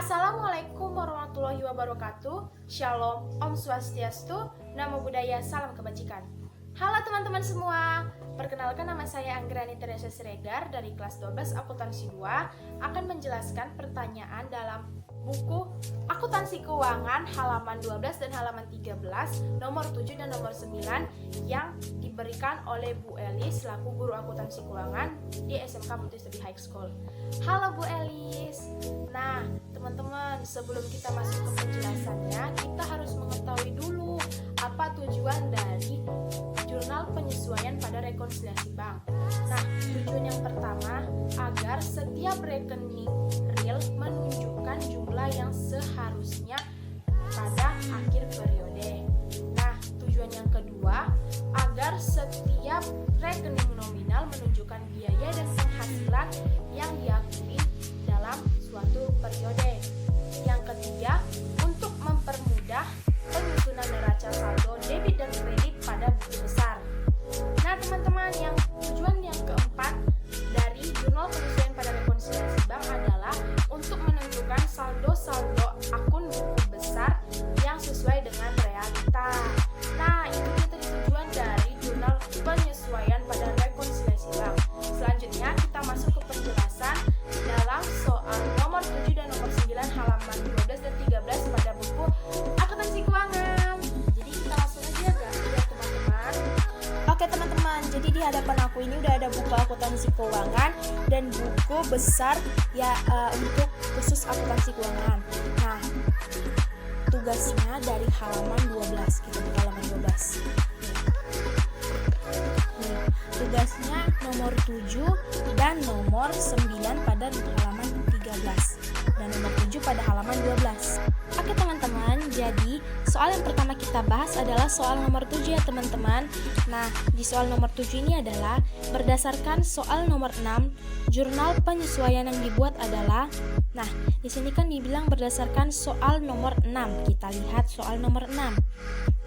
Assalamualaikum warahmatullahi wabarakatuh. Shalom, Om Swastiastu, Namo Buddhaya, salam kebajikan. Halo teman-teman semua. Perkenalkan, nama saya Anggrani Teresa Siregar dari kelas 12 Akuntansi 2 akan menjelaskan pertanyaan dalam buku Akuntansi Keuangan halaman 12 dan halaman 13, nomor 7 dan nomor 9 yang diberikan oleh Bu Elis selaku guru akuntansi keuangan di SMK Multistudy High School. Halo Bu Elis. Nah, teman-teman, sebelum kita masuk ke penjelasannya, kita harus mengetahui dulu apa tujuan dari jurnal penyesuaian pada rekonsiliasi bank. Nah, tujuan yang pertama agar setiap rekening real menunjukkan jumlah yang seharusnya pada akhir periode. Nah, tujuan yang kedua agar setiap rekening nominal menunjukkan biaya dan penghasilan yang diakui dalam suatu periode. Yang ketiga, untuk mempermudah penyusunan neraca saldo debit dan kredit pada buku besar. Nah, teman-teman, yang tujuan yang keempat dari jurnal penyesuaian pada rekonsiliasi bank adalah untuk menentukan saldo-saldo akun buku besar yang sesuai dengan realita. Nah, itu tadi tujuan dari jurnal penyesuaian pada rekonsiliasi bank. Selanjutnya kita masuk ke penjelasan dalam soal nomor 7 dan nomor 9 halaman 12 dan 13 pada buku Akuntansi Keuangan. Jadi kita langsung aja ya teman-teman. Oke teman-teman, jadi di hadapan aku ini udah ada buku Akuntansi Keuangan dan buku besar ya untuk khusus akuntansi keuangan. Nah, tugasnya dari halaman 12, kita buka halaman 12. Nih, tugasnya nomor 7 dan nomor 9 pada halaman 13 dan nomor 7 pada halaman 12. Oke teman-teman, jadi soal yang pertama kita bahas adalah soal nomor 7 ya teman-teman. Nah, di soal nomor 7 ini adalah berdasarkan soal nomor 6, jurnal penyesuaian yang dibuat adalah. Nah, di sini kan dibilang berdasarkan soal nomor 6. Kita lihat soal nomor 6.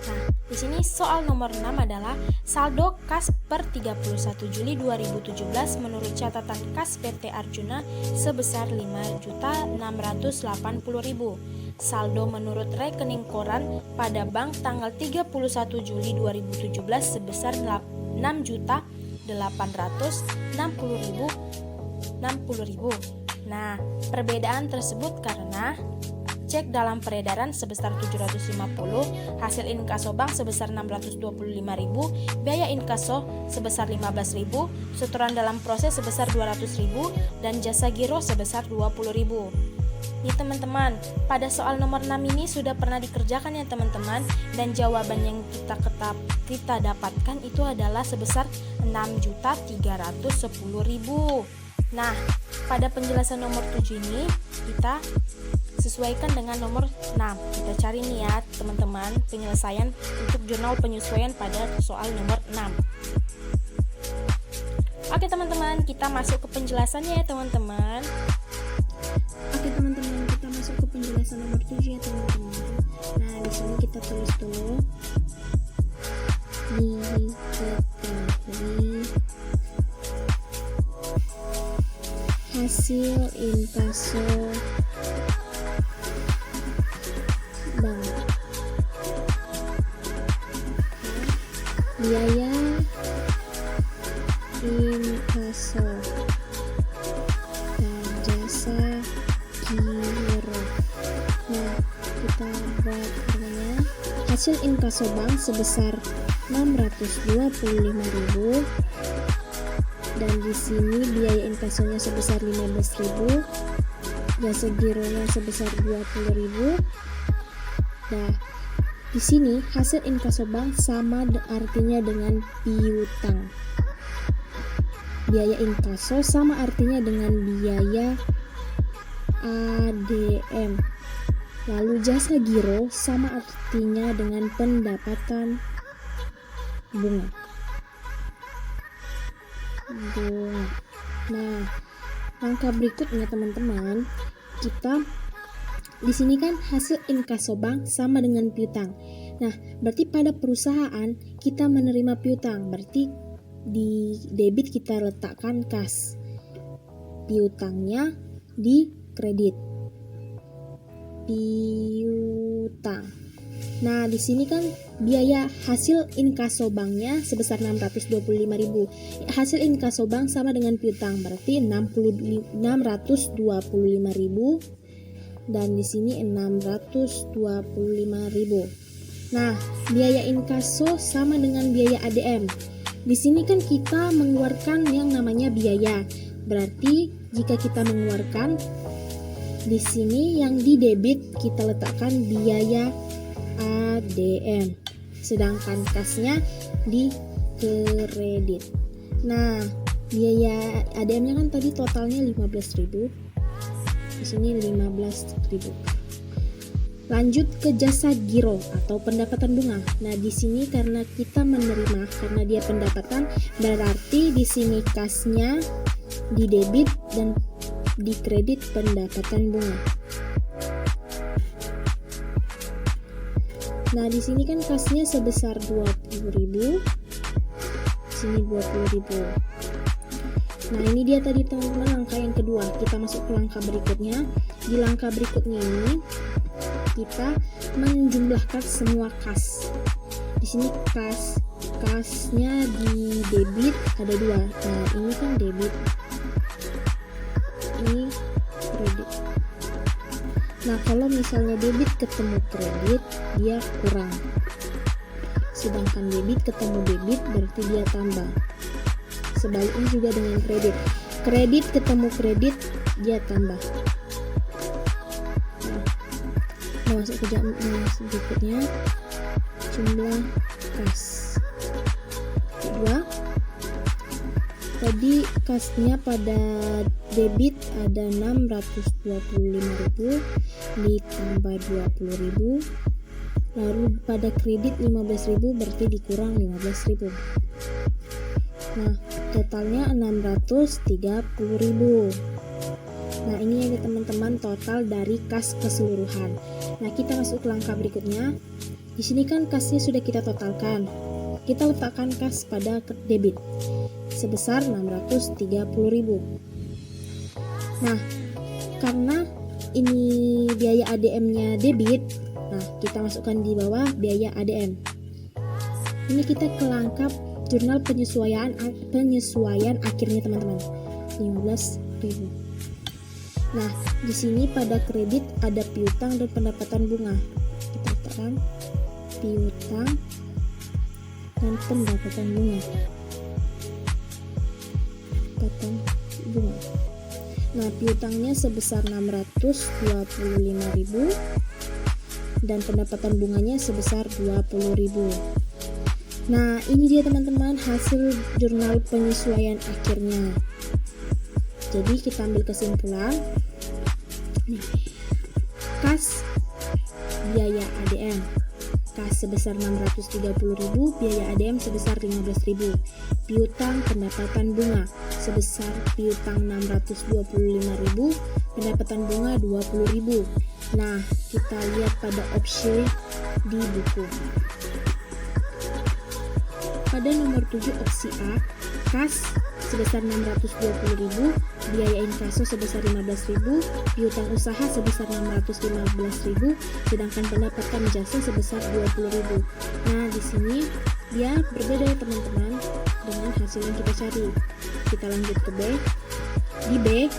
Nah, di sini soal nomor 6 adalah saldo kas per 31 Juli 2017 menurut catatan kas PT Arjuna sebesar 5.680.000. Saldo menurut rekening koran pada bank tanggal 31 Juli 2017 sebesar 6.860.000. Nah, perbedaan tersebut karena cek dalam peredaran sebesar 750, hasil inkaso bank sebesar 625.000, biaya inkaso sebesar 15.000, setoran dalam proses sebesar 200.000, dan jasa giro sebesar 20.000. Nih teman-teman, pada soal nomor 6 ini sudah pernah dikerjakan ya teman-teman, dan jawaban yang kita dapatkan itu adalah sebesar 6.310.000. Nah, pada penjelasan nomor 7 ini kita sesuaikan dengan nomor 6. Kita cari nih ya teman-teman penyelesaian untuk jurnal penyesuaian pada soal nomor 6. Oke teman-teman, kita masuk ke penjelasannya ya teman-teman. Oke teman-teman, kita masuk ke penjelasan nomor 7 ya teman-teman. Nah, di sini kita tulis dulu diketahui hasil inkaso bank, biaya inkaso, dan jasa giro. Nah, kita buat namanya hasil inkaso bank sebesar 625.000, dan di sini biaya inkasonya sebesar 15.000, jasa gironya sebesar 20.000. Nah, di sini hasil inkaso bank sama artinya dengan piutang. Biaya inkaso sama artinya dengan biaya ADM. Lalu jasa giro sama artinya dengan pendapatan bunga. Nah, langkah berikutnya teman-teman, kita di sini kan hasil inkaso bank sama dengan piutang. Nah, berarti pada perusahaan kita menerima piutang, berarti di debit kita letakkan kas, piutangnya di kredit. piutang. Nah, di sini kan biaya hasil inkaso banknya sebesar 625.000. Hasil inkaso bank sama dengan piutang, berarti 625.000 dan di sini 625.000. Nah, biaya inkaso sama dengan biaya ADM. Di sini kan kita mengeluarkan yang namanya biaya. Berarti jika kita mengeluarkan, di sini yang di debit kita letakkan biaya ADM, sedangkan kasnya di kredit. Nah, biaya ADM-nya kan tadi totalnya 15.000. Di sini 15.000. Lanjut ke jasa giro atau pendapatan bunga. Nah, di sini karena kita menerima, karena dia pendapatan, berarti di sini kasnya di debit dan di kredit pendapatan bunga. Nah, di sini kan kasnya sebesar 20.000. Sini 20.000. Nah, ini dia tadi teman-teman langkah yang kedua. Kita masuk ke langkah berikutnya. Di langkah berikutnya ini kita menjumlahkan semua kas. Di sini kasnya di debit ada 2. Nah, ini kan debit. Ini kredit. Nah, kalau misalnya debit ketemu kredit, dia kurang. Sedangkan debit ketemu debit berarti dia tambah. Sebaliknya juga dengan kredit. Kredit ketemu kredit, dia tambah. Nah, masuk ke jam berikutnya, jumlah kas. Kedua, tadi kasnya pada debit ada 625.000 ditambah 20.000, lalu pada kredit 15.000 berarti dikurang 15.000. Nah, totalnya 630.000. Nah, ini ya teman-teman total dari kas keseluruhan. Nah, kita masuk ke langkah berikutnya. Di sini kan kasnya sudah kita totalkan. Kita letakkan kas pada debit sebesar 630.000. Nah, karena ini biaya ADM-nya debit, nah kita masukkan di bawah biaya ADM. Ini kita ke langkah jurnal penyesuaian akhirnya teman-teman, 15.000. Nah, di sini pada kredit ada piutang dan pendapatan bunga. Kita letakkan piutang dan pendapatan bunga. Nah, piutangnya sebesar 625.000 dan pendapatan bunganya sebesar 20.000. Nah, ini dia teman-teman hasil jurnal penyesuaian akhirnya. Jadi kita ambil kesimpulan. Kas biaya ADM, kas sebesar 630.000, biaya ADM sebesar 15.000. Piutang pendapatan bunga sebesar piutang 625.000, pendapatan bunga 20.000. Nah, kita lihat pada opsi di buku. Pada nomor 7 opsi A, kas sebesar 620.000, biaya inkaso sebesar 15.000, piutang usaha sebesar 615.000, sedangkan pendapatan jasa sebesar 20.000. Nah, di sini dia berbeda ya teman-teman dengan hasil yang kita cari. Kita lanjut ke B. Di B,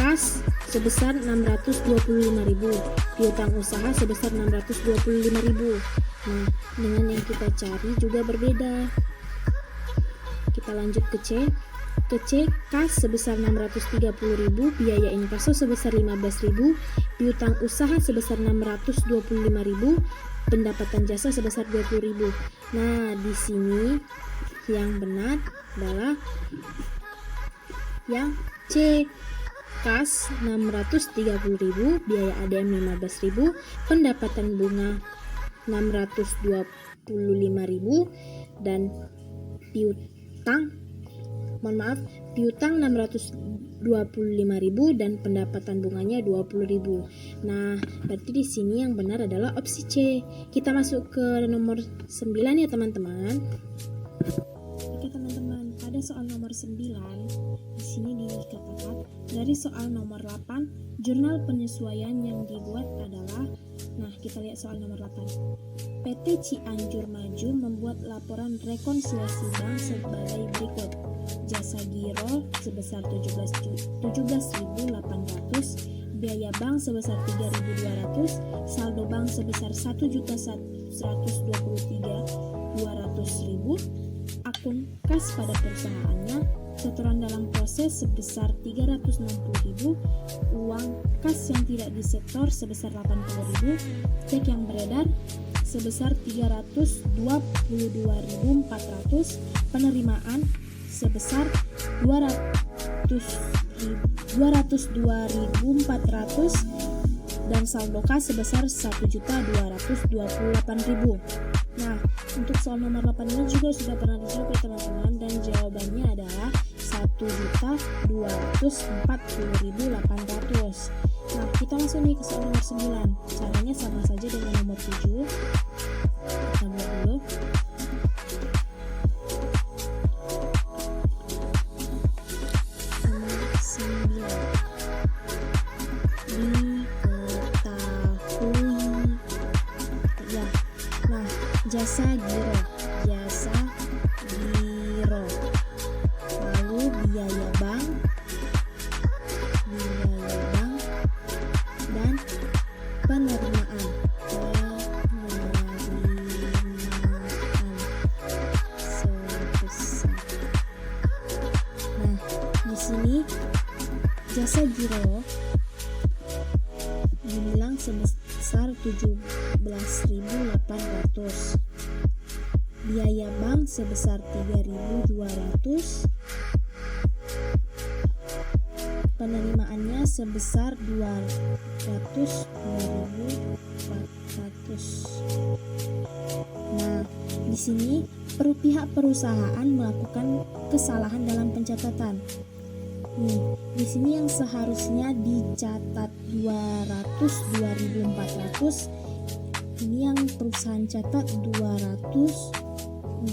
kas sebesar 625.000, piutang usaha sebesar 625.000. Nah, dengan yang kita cari juga berbeda. Kita lanjut ke C. Ke C, kas sebesar 630.000, biaya inkaso sebesar 15.000, piutang usaha sebesar 625.000, pendapatan jasa sebesar 20.000. Nah, di sini yang benar adalah yang C. Kas 630.000, biaya ADM 15.000, pendapatan bunga 625.000 dan piutang 625.000 dan pendapatan bunganya 20.000. Nah, berarti di sini yang benar adalah opsi C. Kita masuk ke nomor 9 ya teman-teman. Oke teman-teman, pada soal nomor 9 di sini dikatakan Dari soal nomor 8, jurnal penyesuaian yang dibuat adalah, kita lihat soal nomor 8. PT Cianjur Maju membuat laporan rekonsiliasi bank sebagai berikut. Jasa giro sebesar 17.800, biaya bank sebesar 3.200, saldo bank sebesar 1.123.200.000, akun kas pada perusahaannya, setoran dalam proses sebesar 360.000, uang kas yang tidak disetor sebesar 80.000, cek yang beredar sebesar 322.400, penerimaan sebesar 202.400 dan saldo kas sebesar 1.228.000. Nah, untuk soal nomor 8 ini juga sudah pernah dijawab ya teman-teman, dan jawabannya adalah 1.240.800. Nah, kita langsung nih ke soal nomor 9. Caranya sama saja dengan nomor 7. Kita buat dulu. Nomor 9. Diketahui. Nah, jasa giro. Lalu biaya bank dan penerimaan sebesar. Nah, di sini jasa giro dibilang sebesar 17.800, biaya bank sebesar 3.200, penerimaannya sebesar 202.400. Nah, di sini pihak perusahaan melakukan kesalahan dalam pencatatan. Di sini yang seharusnya dicatat 202.400, ini yang perusahaan catat 204.200.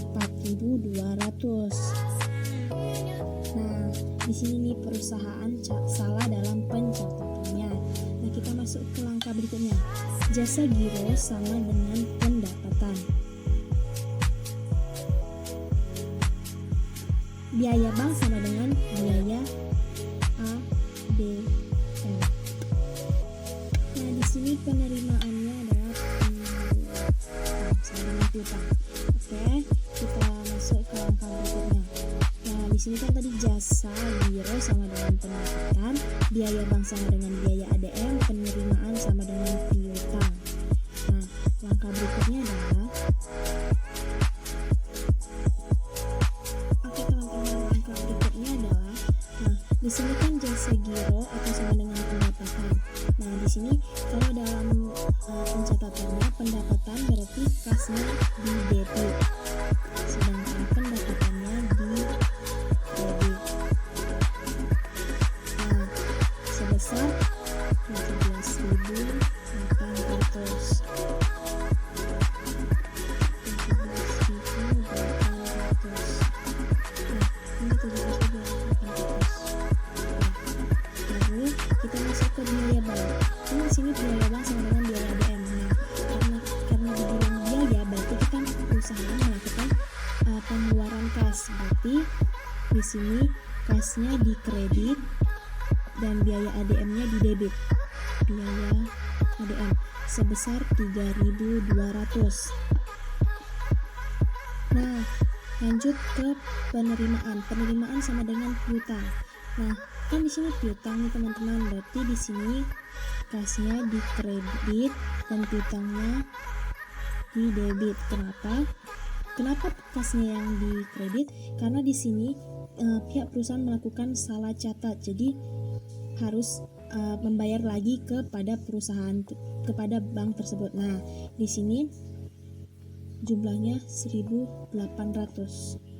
Nah, di sini nih perusahaan salah dalam pencatatannya. Nah, kita masuk ke langkah berikutnya. Jasa giro sama dengan pendapatan. Biaya bank sama dengan biaya ADM. Nah, di sini penerimaannya adalah sama dengan piutang. Oke, kita masuk ke langkah berikutnya. Nah, di sini kan tadi jasa giro sama dengan pendapatan, biaya bank sama dengan biaya ADM, penerimaan sama dengan piutang. Nah, langkah berikutnya adalah di sini kan jasa giro atau sama dengan pendapatan. Nah, di sini kalau dalam pencatatannya pendapatan berarti kasnya di debit, sedangkan pendapatannya di debit. Nah, sebesar 17.800. Kita masuk ke biaya bank. Ini di sini biaya bank sama dengan biaya ADM. Nah, karena dibilang biaya, berarti kita perusahaan melakukan pengeluaran kas. Berarti di sini kasnya di kredit dan biaya ADM-nya di debit. Biaya ADM sebesar 3.200. Nah, lanjut ke penerimaan. Penerimaan sama dengan piutang. Nah, kan di sini piutang nih teman-teman, berarti di sini kasnya di kredit dan piutangnya di debit. Kenapa kasnya yang di kredit? Karena di sini pihak perusahaan melakukan salah catat, jadi harus membayar lagi kepada perusahaan, kepada bank tersebut. Nah, di sini jumlahnya 1.800.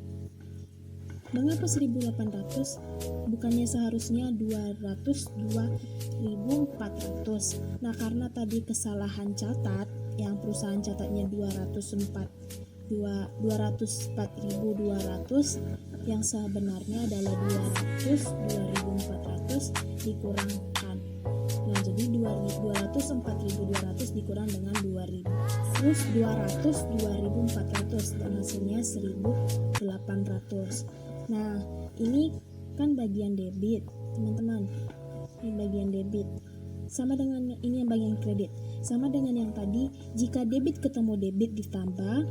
Mengapa 1.800? Bukannya seharusnya 202.400. Nah, karena tadi kesalahan catat, yang perusahaan catatnya 204.200, yang sebenarnya adalah 200 2.400 dikurangkan. Nah, jadi 4.200 dikurang dengan 2.000. Terus 200 2.400 dan hasilnya 1.800. Nah, ini kan bagian debit, teman-teman. Ini bagian debit. Sama dengan ini yang bagian kredit. Sama dengan yang tadi, jika debit ketemu debit ditambah,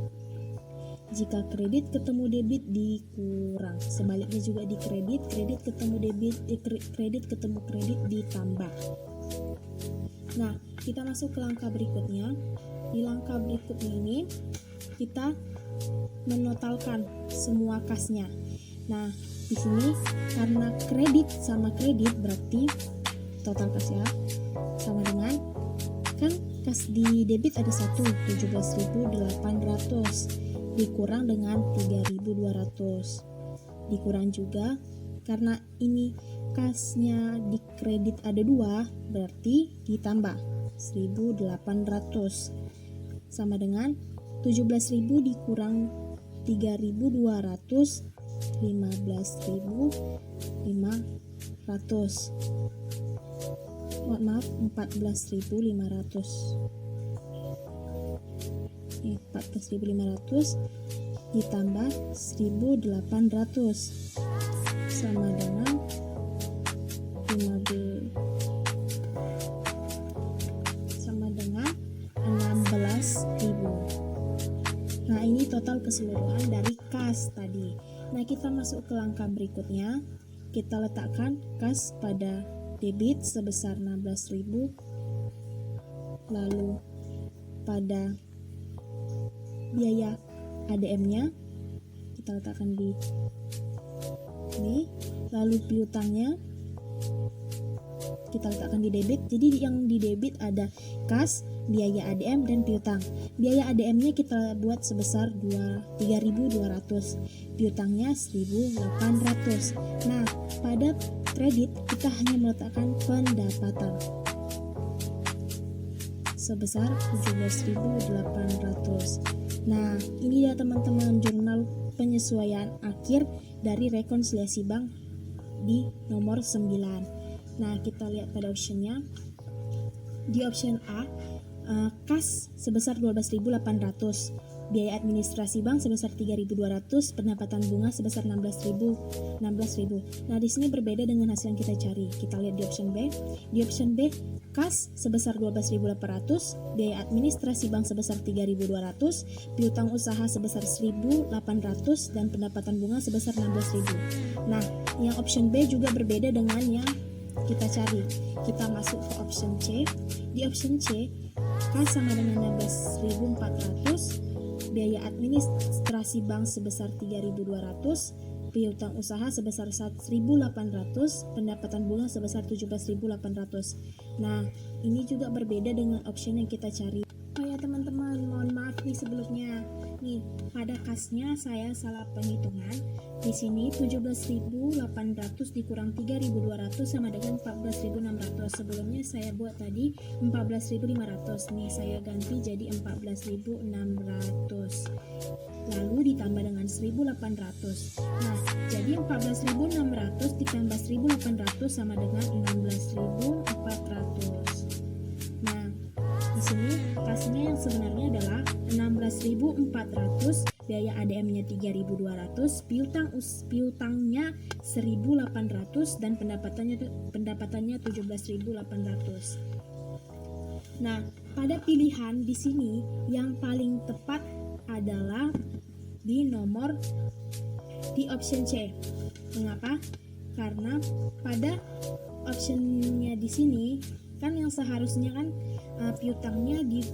jika kredit ketemu debit dikurang. Sebaliknya juga di kredit ketemu debit, kredit ketemu kredit ditambah. Nah, kita masuk ke langkah berikutnya. Di langkah berikutnya ini kita menotalkan semua kasnya. Nah, di sini karena kredit sama kredit berarti total kas ya sama dengan, kan kas di debit ada 17.800 dikurang dengan 3.200, dikurang juga karena ini kasnya di kredit ada 2 berarti ditambah 1.800 sama dengan 17.000 dikurang 3.200, 14.500. 14.500 ditambah 1.800 sama dengan 16.000. Nah, ini total keseluruhan dari kas tadi. Nah, kita masuk ke langkah berikutnya. Kita letakkan kas pada debit sebesar 16.000, lalu pada biaya ADM-nya kita letakkan di ini, lalu piutangnya kita letakkan di debit. Jadi yang di debit ada kas, biaya ADM, dan piutang. Biaya ADM-nya kita buat sebesar 3.200, piutangnya 1.800. Nah, pada kredit kita hanya meletakkan pendapatan sebesar 17.800. Nah, ini ya teman-teman jurnal penyesuaian akhir dari rekonsiliasi bank di nomor 9. Nah, kita lihat pada optionnya. Di option A, kas sebesar 12.800, biaya administrasi bank sebesar 3.200, pendapatan bunga sebesar 16.000. Nah, di sini berbeda dengan hasil yang kita cari. Kita lihat di option B. Di option B, kas sebesar 12.800, biaya administrasi bank sebesar 3.200, piutang usaha sebesar 1.800, dan pendapatan bunga sebesar 16.000. Nah, yang option B juga berbeda dengan yang kita cari. Kita masuk ke option C. Di option C, kas sama dengan 16.400, biaya administrasi bank sebesar 3.200, piutang usaha sebesar 1.800, pendapatan bunga sebesar 17.800. Nah, ini juga berbeda dengan option yang kita cari. Oh ya teman-teman, mohon maaf nih sebelumnya. Nih, pada kasnya saya salah penghitungan. Di sini 17.800 dikurang 3.200 sama dengan 14.600. Sebelumnya saya buat tadi 14.500. Nih saya ganti jadi 14.600. Lalu ditambah dengan 1.800. Nah, jadi 14.600 ditambah 1.800 sama dengan 16.400. Nah, di sini kasnya yang sebenarnya adalah 16.400, biaya ADM-nya 3.200, piutangnya 1.800, dan pendapatannya 17.800. Nah, pada pilihan di sini yang paling tepat adalah di option C. Mengapa? Karena pada optionnya di sini kan yang seharusnya kan piutangnya di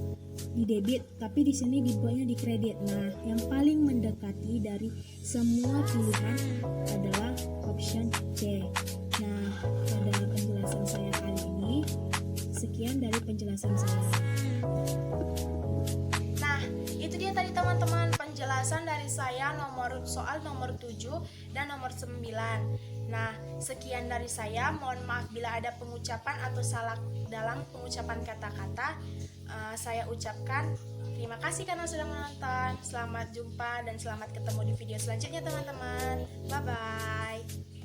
debit, tapi di sini dibuatnya di kredit. Nah, yang paling mendekati dari semua pilihan adalah option C. Nah, pada penjelasan saya kali ini, sekian dari penjelasan saya. Nah, itu dia tadi teman-teman penjelasan dari saya nomor soal nomor 7 dan nomor 9. Nah, sekian dari saya. Mohon maaf bila ada pengucapan atau salah dalam pengucapan kata-kata. Saya ucapkan terima kasih karena sudah menonton. Selamat jumpa dan selamat ketemu di video selanjutnya teman-teman. Bye-bye.